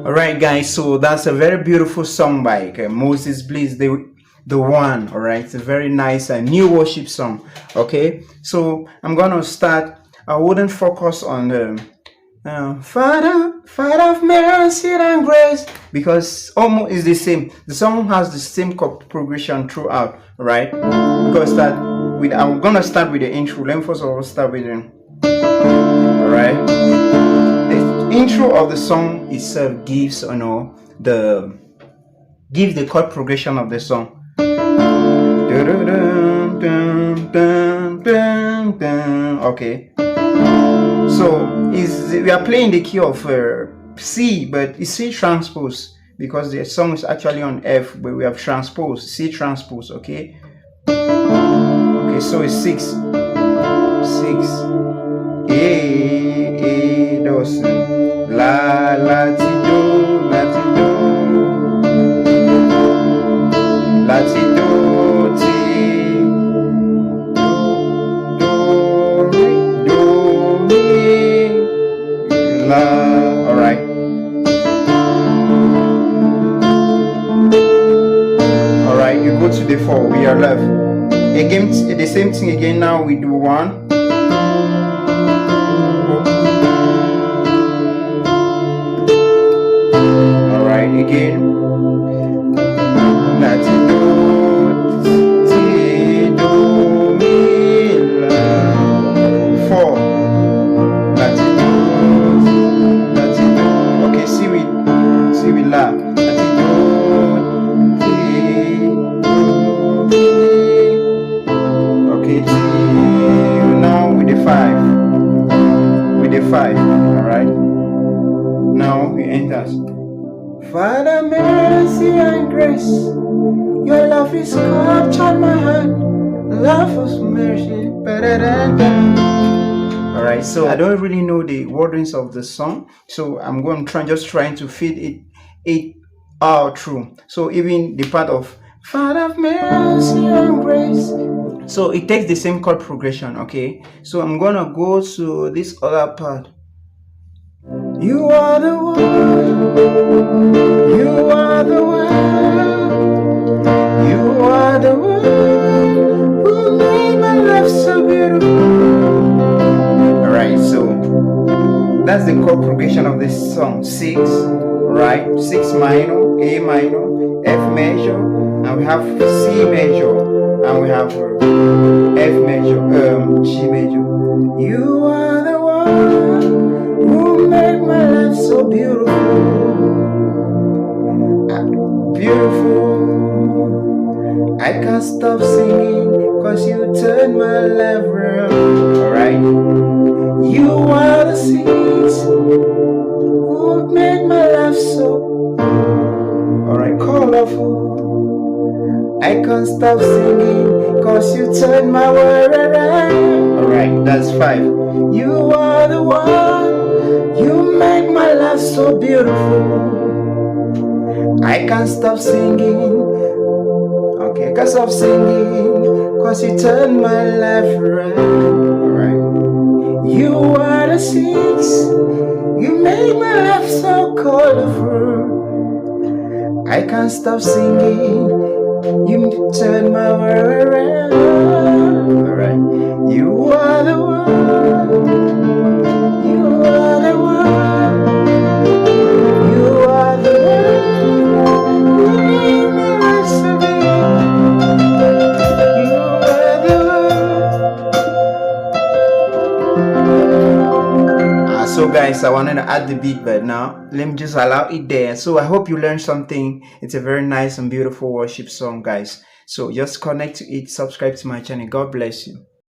Alright guys, so that's a very beautiful song by Moses Bliss, the one. Alright, it's a very nice new worship song. Okay, so I'm gonna start. I wouldn't focus on the Father of mercy and grace, because almost is the same. The song has the same chord progression throughout, right? Because that with I'm gonna start with the intro. Let me first of all start with the alright. The intro of the song itself gives gives the chord progression of the song. Okay, so we are playing the key of C, but it's C transpose because the song is actually on F, but we have transposed C transpose. Okay, so it's 6 A dos la ti do ti do mi la. Alright, you go to the 4, we are left again, the same thing again. Now we do 1. Alright, again, la ti do mi la. 4, la ti do. Okay, see with la. La ti do ti do mi. Okay, now with the 5. Alright, now we enter. Father, mercy and grace, your love is captured my heart. Love is mercy. Alright, so I don't really know the wordings of the song, so I'm going to trying to feed it out through. So even the part of Father of mercy and grace, so it takes the same chord progression. Okay, so I'm gonna go to this other part. You are the one, you are the one, you are the one who made my life so beautiful. Alright, so that's the chord progression of this song. 6, right? 6 minor, A minor, F major, and we have C major, and we have F major, G major. You are the one who make my life so beautiful, beautiful. I can't stop singing, cause you turn my life around. Alright. You are the seeds who make my life so, alright, colorful. I can't stop singing, cause you turn my world around. Alright, that's 5. You are the one, you make my life so beautiful. I can't stop singing. Okay, I can't stop singing, cause you turn my life around. Alright. You are the seeds, you make my life so colorful. I can't stop singing, you turn my world around. Alright. You are the one, you are the one, you are the one, you make my life so beautiful. You are the one. So guys, I wanted to add the beat, but now let me just allow it there. So I hope you learned something. It's a very nice and beautiful worship song, guys. So just connect to it, subscribe to my channel. God bless you.